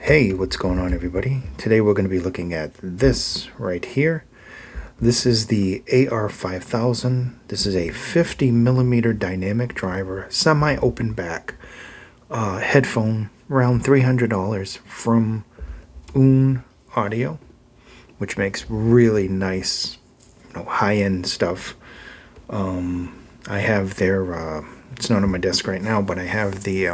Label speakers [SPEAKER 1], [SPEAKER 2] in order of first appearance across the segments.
[SPEAKER 1] Hey, what's going on, everybody? Today we're going to be looking at this right here. This is the AR5000. This is a 50 millimeter dynamic driver, semi-open back headphone, around $300 from Aune Audio, which makes really nice, high-end stuff. I have their, it's not on my desk right now, but I have the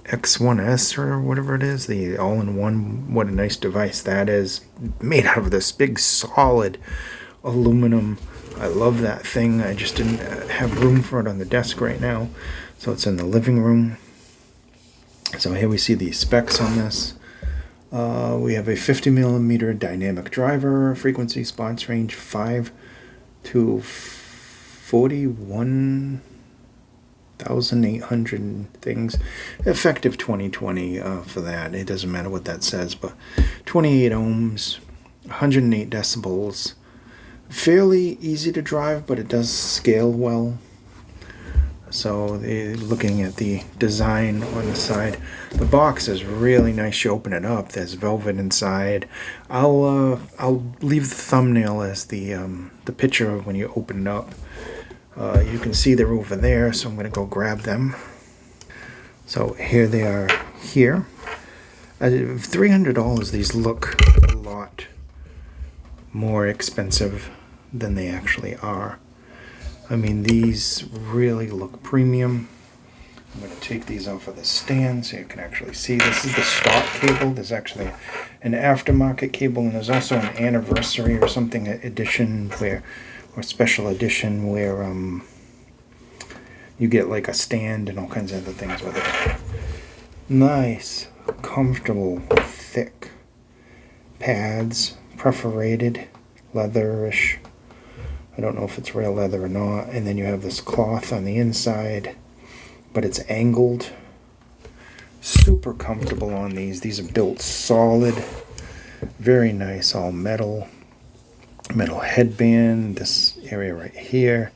[SPEAKER 1] X1S or whatever it is, the all-in-one. What a nice device that is, made out of this big solid aluminum. I love that thing. I just didn't have room for it on the desk right now, so it's in the living room. So here we see the specs on this. We have a 50 millimeter dynamic driver, frequency response range 5 to 41,800 things, effective 2020 for that. It doesn't matter what that says, but 28 ohms, 108 decibels. Fairly easy to drive, but it does scale well. So looking at the design on the side, the box is really nice. You open it up, there's velvet inside. I'll leave the thumbnail as the picture of when you open it up. You can see they're over there, so I'm going to go grab them. So here they are here. At $300, these look a lot more expensive than they actually are. I mean, these really look premium. I'm going to take these off of the stand so you can actually see. This is the stock cable. There's actually an aftermarket cable, and there's also an anniversary or something edition or special edition where you get like a stand and all kinds of other things with it. Nice, comfortable, thick pads, perforated, leatherish. I don't know if it's real leather or not. And then you have this cloth on the inside, but it's angled. Super comfortable on these. These are built solid, very nice, all metal. Metal headband, this area right here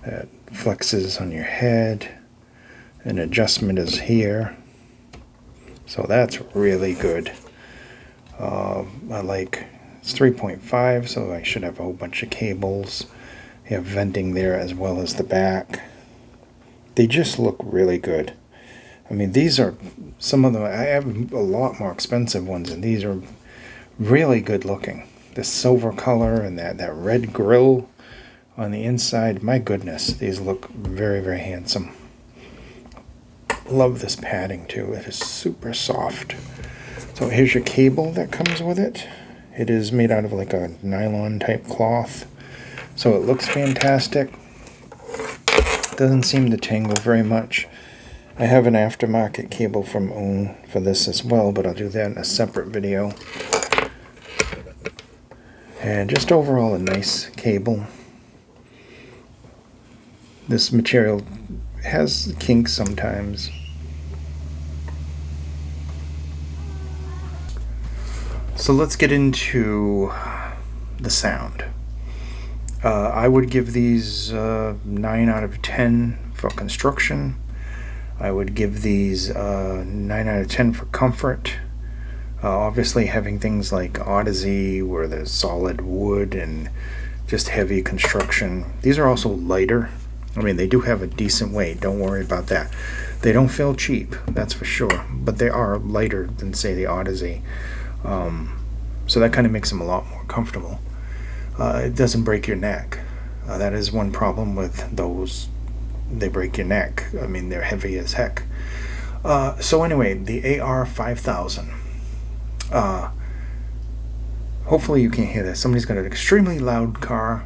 [SPEAKER 1] that flexes on your head. An adjustment is here, so that's really good. It's 3.5, so I should have a whole bunch of cables. You have venting there as well as the back. They just look really good. I mean, these are some of them. I have a lot more expensive ones, and these are really good looking. The silver color and that red grill on the inside, my goodness, these look very, very handsome. Love this padding too. It is super soft. So here's your cable that comes with it. It is made out of like a nylon type cloth, so it looks fantastic. Doesn't seem to tangle very much. I have an aftermarket cable from Aune for this as well, but I'll do that in a separate video. And just overall a nice cable. This material has kinks sometimes. So let's get into the sound. I would give these 9 out of 10 for construction. I would give these 9 out of 10 for comfort. Obviously having things like Odyssey where there's solid wood and just heavy construction. These are also lighter. I mean, they do have a decent weight, don't worry about that. They don't feel cheap, that's for sure, but they are lighter than, say, the Odyssey. So that kind of makes them a lot more comfortable. It doesn't break your neck. That is one problem with those. They break your neck. I mean, they're heavy as heck. So anyway, the AR5000. Hopefully you can't hear this. Somebody's got an extremely loud car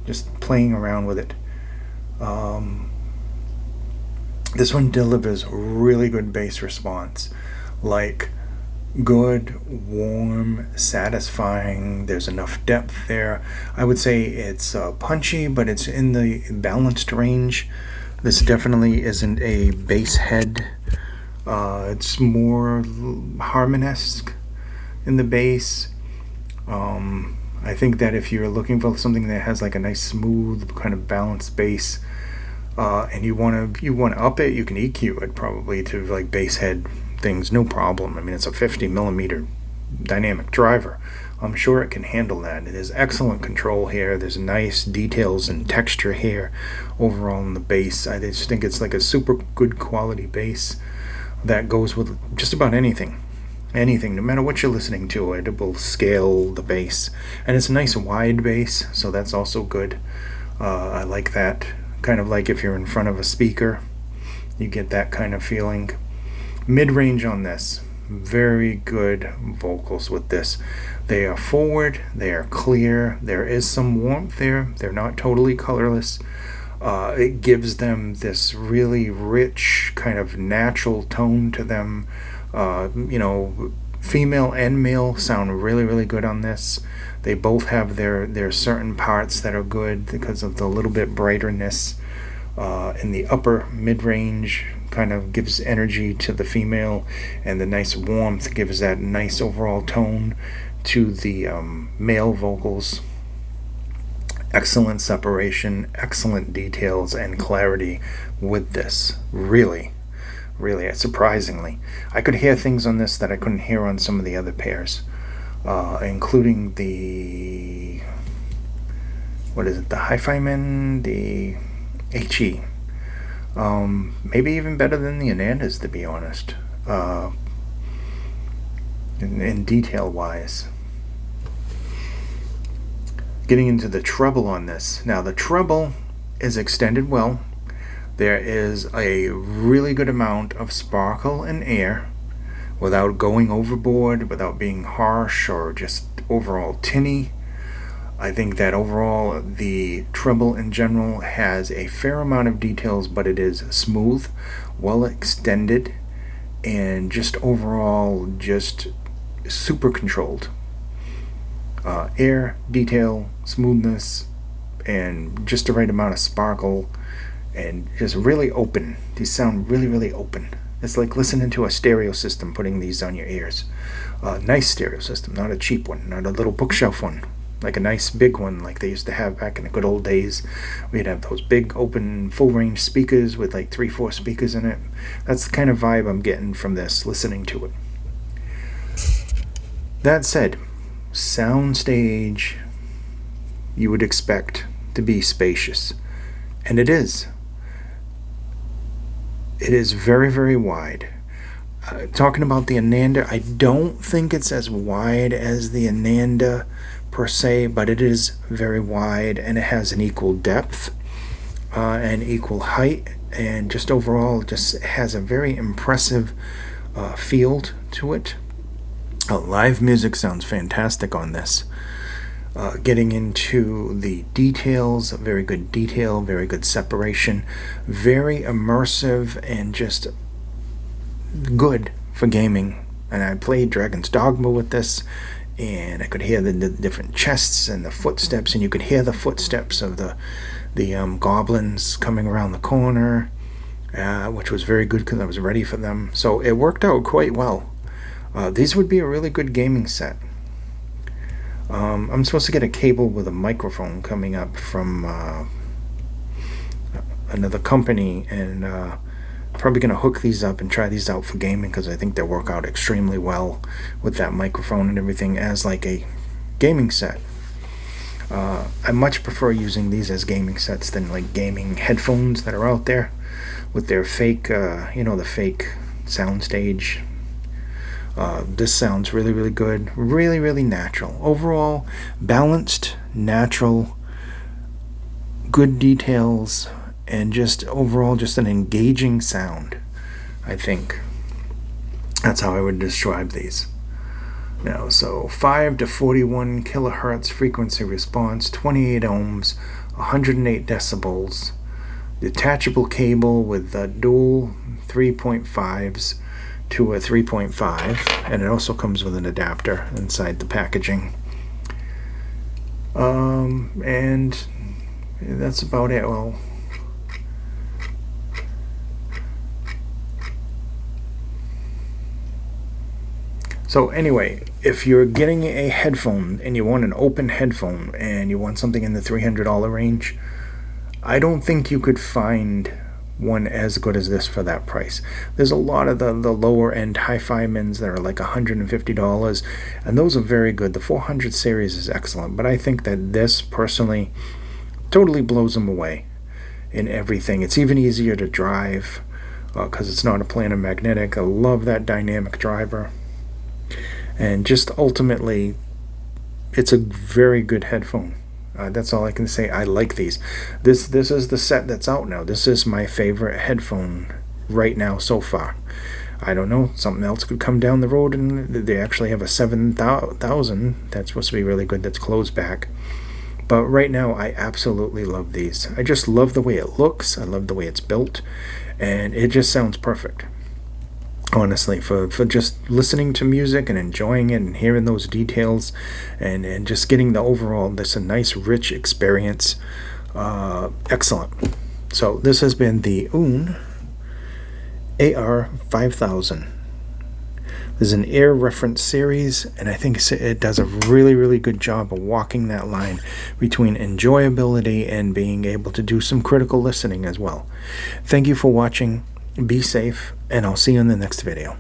[SPEAKER 1] just playing around with it. This one delivers really good bass response, like good, warm, satisfying. There's enough depth there. I would say it's punchy, but it's in the balanced range. This definitely isn't a bass head. It's more harmonesque in the bass. I think that if you're looking for something that has like a nice smooth kind of balanced bass, and you want to up it, you can EQ it probably to like bass head things, no problem. I mean, it's a 50 millimeter dynamic driver. I'm sure it can handle that. It has excellent control here. There's nice details and texture here overall in the bass. I just think it's like a super good quality bass that goes with just about anything. Anything, no matter what you're listening to, it will scale the bass. And it's a nice wide bass, so that's also good. I like that. Kind of like if you're in front of a speaker, you get that kind of feeling. Mid-range on this. Very good vocals with this. They are forward, they are clear, there is some warmth there, they're not totally colorless. It gives them this really rich kind of natural tone to them. Female and male sound really, really good on this. They both have their certain parts that are good because of the little bit brighterness in the upper mid-range. Kind of gives energy to the female, and the nice warmth gives that nice overall tone to the male vocals. Excellent separation, excellent details and clarity with this. Really, surprisingly. I could hear things on this that I couldn't hear on some of the other pairs, including the, the Hi-Fi-Man, the HE. Maybe even better than the Anandas, to be honest, in detail wise. Getting into the treble on this. Now the treble is extended well. There is a really good amount of sparkle and air without going overboard, without being harsh or just overall tinny. I think that overall the treble in general has a fair amount of details, but it is smooth, well extended, and just overall just super controlled. Air, detail, smoothness, and just the right amount of sparkle, and just really open. These sound really, really open. It's like listening to a stereo system, putting these on your ears. Nice stereo system, not a cheap one, not a little bookshelf one. Like a nice big one like they used to have back in the good old days. We'd have those big open full range speakers with like 3-4 speakers in it. That's the kind of vibe I'm getting from this, listening to it. That said, Soundstage you would expect to be spacious. And it is. It is very, very wide. Talking about the Ananda, I don't think it's as wide as the Ananda per se, but it is very wide, and it has an equal depth and equal height, and just overall just has a very impressive field to it. Live music sounds fantastic on this. Getting into the details, very good detail, very good separation, very immersive, and just good for gaming. And I played Dragon's Dogma with this, and I could hear the different chests and the footsteps, and you could hear the footsteps of the goblins coming around the corner, which was very good because I was ready for them. So it worked out quite well. These would be a really good gaming set. I'm supposed to get a cable with a microphone coming up from another company, and probably going to hook these up and try these out for gaming, because I think they work out extremely well with that microphone and everything as like a gaming set. I much prefer using these as gaming sets than like gaming headphones that are out there with their fake, the fake Soundstage. This sounds really, really good, really, really natural. Overall, balanced, natural, good details, and just overall just an engaging sound. I think that's how I would describe these. Now, so 5 to 41 kilohertz frequency response, 28 ohms, 108 decibels, detachable cable with dual 3.5s to a 3.5, and it also comes with an adapter inside the packaging. And that's about it. Well, so anyway, if you're getting a headphone and you want an open headphone and you want something in the $300 range, I don't think you could find one as good as this for that price. There's a lot of the lower end hi-fi mins that are like $150, and those are very good. The 400 series is excellent, but I think that this personally totally blows them away in everything. It's even easier to drive because it's not a planar magnetic. I love that dynamic driver, and just ultimately it's a very good headphone. That's all I can say. I like these. This is the set that's out now. This is my favorite headphone right now so far. I don't know, something else could come down the road, and they actually have a 7000 that's supposed to be really good, that's closed back. But right now I absolutely love these. I just love the way it looks. I love the way it's built, and it just sounds perfect. Honestly, for just listening to music and enjoying it and hearing those details, and just getting the overall, this a nice rich experience. Excellent. So this has been the Aune AR5000. There's an Air reference series, and I think it does a really good job of walking that line between enjoyability and being able to do some critical listening as well. Thank you for watching. Be safe, and I'll see you in the next video.